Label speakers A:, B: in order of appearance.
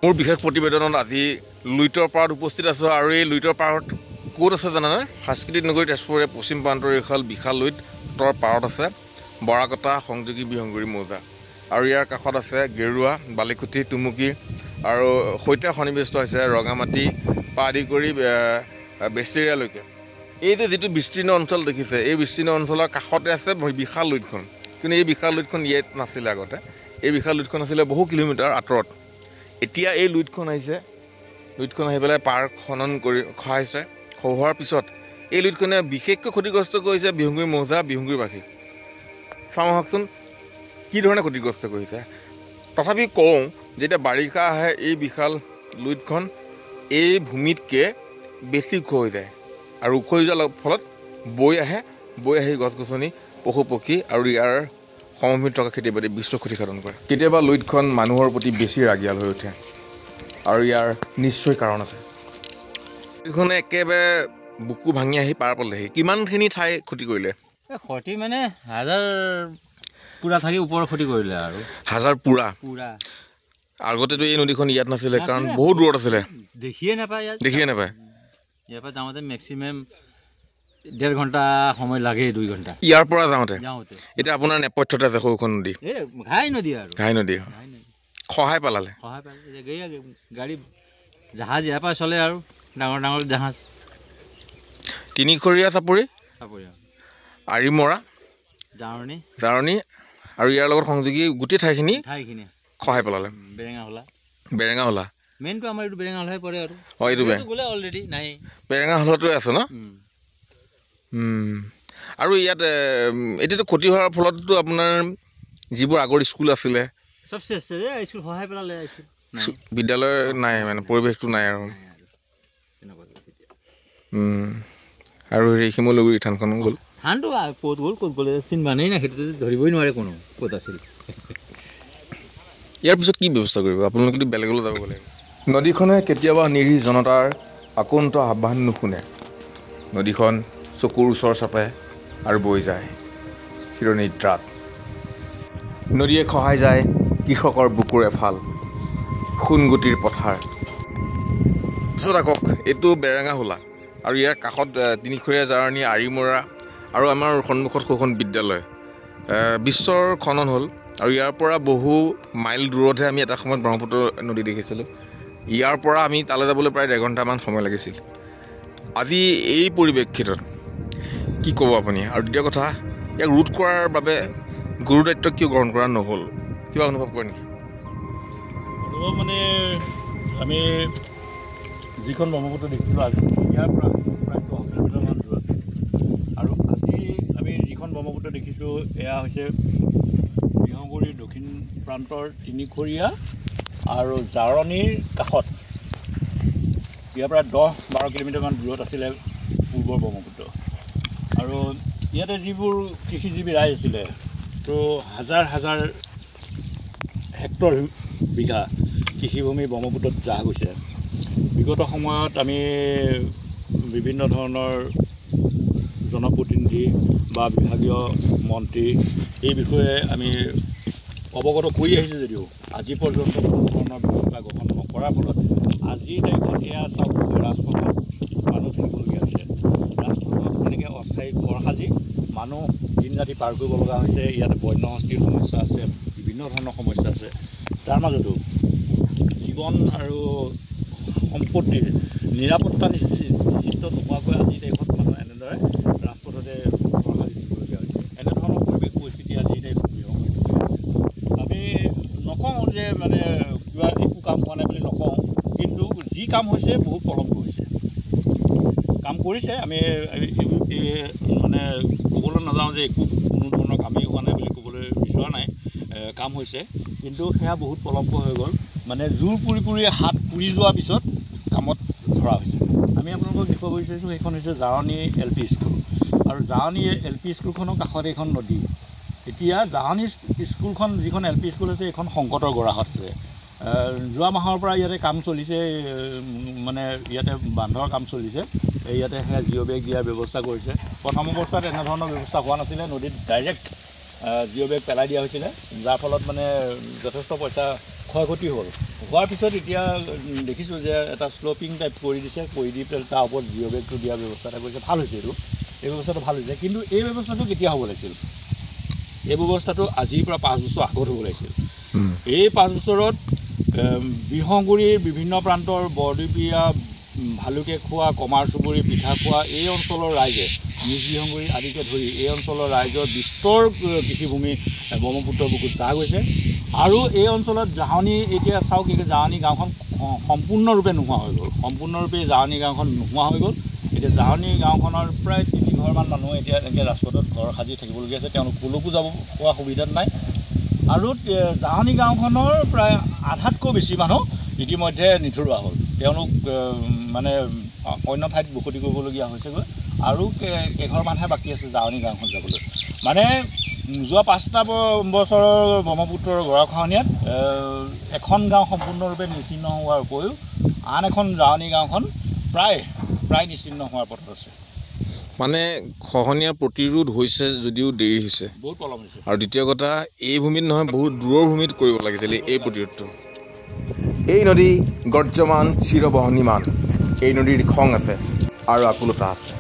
A: মোৰ বিশেষ প্ৰতিবেদনত আজি লুইতৰ পাৰত উপস্থিত আছোঁ আৰু এই লুইতৰ পাৰত ক'ত আছে জানানে? সাংস্কৃতিক নগৰী তেজপুৰৰে পশ্চিম প্ৰান্তৰ এইখন বিশাল লুইতৰ পাৰত আছে বৰাকটা সংযোগী বিহংগুৰি মৌজা আৰু ইয়াৰ কাষত আছে গেৰুৱা, বালিকুঠি, টুমুকি আৰু সৈতে সন্নিৱিষ্ট হৈছে ৰঙামাটি পৰা আদি কৰি বেচেৰিয়ালৈকে। এই যে যিটো বিস্তীৰ্ণ অঞ্চল দেখিছে, এই বিস্তীৰ্ণ অঞ্চলৰ কাষতে আছে বিশাল লুইতখন। কিন্তু এই বিশাল লুইতখন ইয়াত নাছিলে আগতে। এই বিশাল লুইতখন আছিলে বহু কিলোমিটাৰ আঁতৰত। এতিয়া এই লুইতখন আহিছে, লুইতখন আহি পেলাই পাৰ খনন কৰি খহাইছে। খহোৱাৰ পিছত এই লুইতখনে বিশেষকৈ ক্ষতিগ্ৰস্ত কৰিছে বিহংগুৰি মৌজা, বিহংগুৰিবাসীক। চাওঁ আহকচোন কি ধৰণে ক্ষতিগ্ৰস্ত কৰিছে। তথাপি কওঁ যেতিয়া বাৰিষা আহে এই বিশাল লুইতখন এই ভূমিতকৈ বেছি ওখ হৈ যায় আৰু ওখ হৈ যোৱাৰ ফলত বৈ আহি গছ গছনি, পশু পক্ষী আৰু ইয়াৰ সমভূমিত থকা খেতি বাতি বিশ্ব ক্ষতিসাধন কৰে। কেতিয়াবা লুইতখন মানুহৰ প্ৰতি বেছি ৰাগিয়াল হৈ উঠে আৰু ইয়াৰ নিশ্চয় কাৰণ আছে। এইখনে একেবাৰে বুকু ভাঙি আহি পাৰ পালেহি। কিমানখিনি ঠাই ক্ষতি কৰিলে?
B: ক্ষতি মানে হাজাৰ পুৰা থাকি ওপৰৰ ক্ষতি কৰিলে আৰু
A: হাজাৰ পুৰা। আগতেতো এই নদীখন ইয়াত নাছিলে, কাৰণ বহুত দূৰত আছিলে, দেখিয়ে নাপায়। ইয়াৰ পৰা যাওঁতে মেক্সিমাম 1.5 ঘণ্টা সময় লাগে, 2 ঘণ্টা ইয়াৰ পৰা যাওঁতে। এতিয়া আপোনাৰ নেপথ্যতে আছে সৰুখন নদী, ঘাই নদী খহাই পেলালে। গাড়ী জাহাজ ইয়াৰ পৰা চলে আৰু ডাঙৰ ডাঙৰ জাহাজ। তিনিখৰীয়া চাপৰি, আৰিমৰা, জাৰণি আৰু ইয়াৰ লগত সংযোগী গোটেই ঠাইখিনি খহাই পেলালে। বেৰেঙা হলা মেইনটো আমাৰ এইটো বেৰেঙা হলাই পৰে আৰু এইটো অলৰেডি নাই, বেৰেঙা হলাটোৱে আছে ন। আৰু ইয়াত এতিয়াতো ক্ষতি হোৱাৰ ফলততো আপোনাৰ যিবোৰ আগৰ স্কুল আছিলে চব স্কুল সহায় পেলালে, বিদ্যালয় নাই, মানে পৰিৱেশটো নাই আৰু শিমলুগুৰি থানখন গ'ল। থানটো ক'ত গ'লে চিন মানেই নাই, সেইটো ধৰিবই নোৱাৰে কোনো ক'ত আছিল। ইয়াৰ পিছত কি ব্যৱস্থা কৰিব? আপোনালোকে বেলেগলৈ যাব গ'লে। নদীখনে কেতিয়াবা নিৰীহ জনতাৰ আকুণ্ঠ আহ্বান নুশুনে। নদীখন চকুৰ ওচৰ চাপে আৰু বৈ যায় চিৰনিদ্ৰাত। নদীয়ে খহাই যায় কৃষকৰ বুকুৰ এফাল সোণগুটিৰ পথাৰ। পিছত আকৌ এইটো বেৰেঙা হোলা আৰু ইয়াৰ কাষত তিনিখৰীয়া জাৰণি, আৰিমৰা আৰু আমাৰ সন্মুখত সৌখন বিদ্যালয়। বিশ্বৰ খনন হ'ল আৰু ইয়াৰ পৰা বহু মাইল দূৰতহে আমি এটা সময়ত ব্ৰহ্মপুত্ৰ নদী দেখিছিলোঁ। ইয়াৰ পৰা আমি তালৈ যাবলৈ প্ৰায় 1.5 ঘণ্টামান সময় লাগিছিল। আজি এই পৰিপ্ৰেক্ষিতত কি ক'ব আপুনি? আৰু দ্বিতীয় কথা, ইয়াক ৰোধ কৰাৰ বাবে গুৰু দায়িত্ব কিয় গ্ৰহণ কৰা নহ'ল? কিবা অনুভৱ কৰে নেকি?
C: অনুভৱ মানে আমি যিখন ব্ৰহ্মপুত্ৰ দেখিছিলোঁ আজি ইয়াৰ পৰা প্ৰায় 10 কিলোমিটাৰমান দূৰত, আৰু আজি আমি যিখন ব্ৰহ্মপুত্ৰ দেখিছোঁ এয়া হৈছে বিহংগুৰিৰ দক্ষিণ প্ৰান্তৰ তিনিখৰীয়া আৰু জাৰণিৰ কাষত। ইয়াৰ পৰা 10-12 কিলোমিটাৰমান দূৰত আছিলে পূৰ্বৰ ব্ৰহ্মপুত্ৰ। আৰু ইয়াতে যিবোৰ কৃষিজীৱী ৰাইজ আছিলে, তো হাজাৰ হাজাৰ হেক্টৰ বিঘা কৃষিভূমি ব্ৰহ্মপুত্ৰত জাহ গৈছে। বিগত সময়ত আমি বিভিন্ন ধৰণৰ জনপ্ৰতিনিধি বা বিভাগীয় মন্ত্ৰী এই বিষয়ে আমি অৱগত কৰি আহিছোঁ যদিও আজি পৰ্যন্ত কোনো ধৰণৰ ব্যৱস্থা গ্ৰহণ নকৰাৰ ফলত আজিৰ তাৰিখত এয়া চাওক, ৰাজপথত মানুহ থাকিবলগীয়া হৈছে। ৰাজপথত এনেকৈ অস্থায়ী ঘৰ সাজি মানুহ দিন ৰাতি পাৰ কৰিব লগা হৈছে। ইয়াতে বন্যহস্তীৰ সমস্যা আছে, বিভিন্ন ধৰণৰ সমস্যা আছে। তাৰ মাজতো জীৱন আৰু সম্পত্তিৰ নিৰাপত্তা নিশ্চিত নোহোৱাকৈ আজিৰ তাৰিখত মানুহ এনেদৰে ৰাজপথতে ঘৰ সাজি থাকিবলগীয়া হৈছে। এনেধৰণৰ পৰিৱেশ পৰিস্থিতি আজিৰ তাৰিখত বিহংগুৰিত হৈ আছে। আমি নকওঁ যে মানে কিবা একো কাম হোৱা নাই বুলি নকওঁ, কিন্তু যি কাম হৈছে বহুত পলমকৈ হৈছে। কাম কৰিছে, আমি মানে ক'বলৈ নাযাওঁ যে একো কোনো ধৰণৰ কামেই হোৱা নাই বুলি ক'বলৈ বিচৰা নাই। কাম হৈছে, কিন্তু সেয়া বহুত পলমকৈ হৈ গ'ল। মানে জোৰ পুৰি হাত পুৰি যোৱাৰ পিছত কামত ধৰা হৈছে। আমি আপোনালোকক দেখুৱাব বিচাৰিছোঁ, সেইখন হৈছে জাৰণি LP স্কুল, আৰু জাৰণি LP স্কুলখনৰ কাষত এইখন নদী। এতিয়া জাৰণি স্কুলখন যিখন LP স্কুল আছে এইখন সংকটৰ গৰাহত আছে। যোৱা মাহৰ পৰা ইয়াতে কাম চলিছে, মানে ইয়াতে বান্ধৰ কাম চলিছে। ইয়াতে সেয়া জিঅ' বেগ দিয়াৰ ব্যৱস্থা কৰিছে। প্ৰথম অৱস্থাত এনেধৰণৰ ব্যৱস্থা হোৱা নাছিলে, নদীত ডাইৰেক্ট জিঅ' বেগ পেলাই দিয়া হৈছিলে, যাৰ ফলত মানে যথেষ্ট পইচা ক্ষয় ক্ষতি হ'ল হোৱাৰ পিছত এতিয়া দেখিছোঁ যে এটা শ্লপিং টাইপ কৰি দিছে, কৰি দি পেলাই তাৰ ওপৰত জিঅ' বেগটো দিয়াৰ ব্যৱস্থা এটা কৰিছে। ভাল হৈছে এই ব্যৱস্থাটো ভাল হৈছে। কিন্তু এই ব্যৱস্থাটো কেতিয়া হ'ব লাগিছিল? এই ব্যৱস্থাটো আজিৰ পৰা 5 বছৰ আগত হ'ব লাগিছিল। এই 5 বছৰত বিহগুৰিৰ বিভিন্ন প্ৰান্তৰ বৰদুপীয়া, ভালুকে খোৱা, কমাৰ চুবুৰী, পিঠা খোৱা এই অঞ্চলৰ ৰাইজে, নিজ বিহগুৰি আদিকে ধৰি এই অঞ্চলৰ ৰাইজৰ বিস্তৰ কৃষিভূমি ব্ৰহ্মপুত্ৰৰ বুকুত চাহ গৈছে। আৰু এই অঞ্চলত জাহনী, এতিয়া চাওক জাহনী গাঁওখন সম্পূৰ্ণৰূপে নোহোৱা হৈ গ'ল। সম্পূৰ্ণৰূপে জাহনী গাঁওখন নোহোৱা হৈ গ'ল। এতিয়া জাহনী গাঁওখনৰ প্ৰায় 3 ঘৰমান মানুহ এতিয়া এনেকৈ ৰাজপথত ঘৰ সাজি থাকিবলগীয়া আছে। তেওঁলোক কলৈকো যাব পোৱা সুবিধাত নাই। আৰু জাহনী গাঁওখনৰ প্ৰায় আধাতকৈ বেছি মানুহ ইতিমধ্যে নিথৰুৱা হ'ল। তেওঁলোক মানে অন্য ঠাইত বসতি কৰিবলগীয়া হৈছেগৈ। আৰু কেইঘৰমানহে বাকী আছে জাহনী গাঁওখন যাবলৈ। মানে যোৱা 5টা বছৰৰ ব্ৰহ্মপুত্ৰৰ গৰাখহনীয়াত এখন গাঁও সম্পূৰ্ণৰূপে নিশ্চিহ্ন হোৱাৰ উপৰিও আন এখন জাহনী গাঁওখন প্ৰায় নিশ্চিহ্ন হোৱাৰ পথত আছে।
A: মানে খহনীয়া প্ৰতিৰোধ হৈছে যদিও দেৰি হৈছে,
C: বহুত পলম হৈছে।
A: আৰু দ্বিতীয় কথা, এই ভূমিত নহয় বহুত দূৰৰ ভূমিত কৰিব লাগিছিল এই প্ৰতিৰোধটো। এই নদী গৰ্জমান চিৰবহনীমান, এই নদীৰ খং আছে আৰু আকুলতা আছে।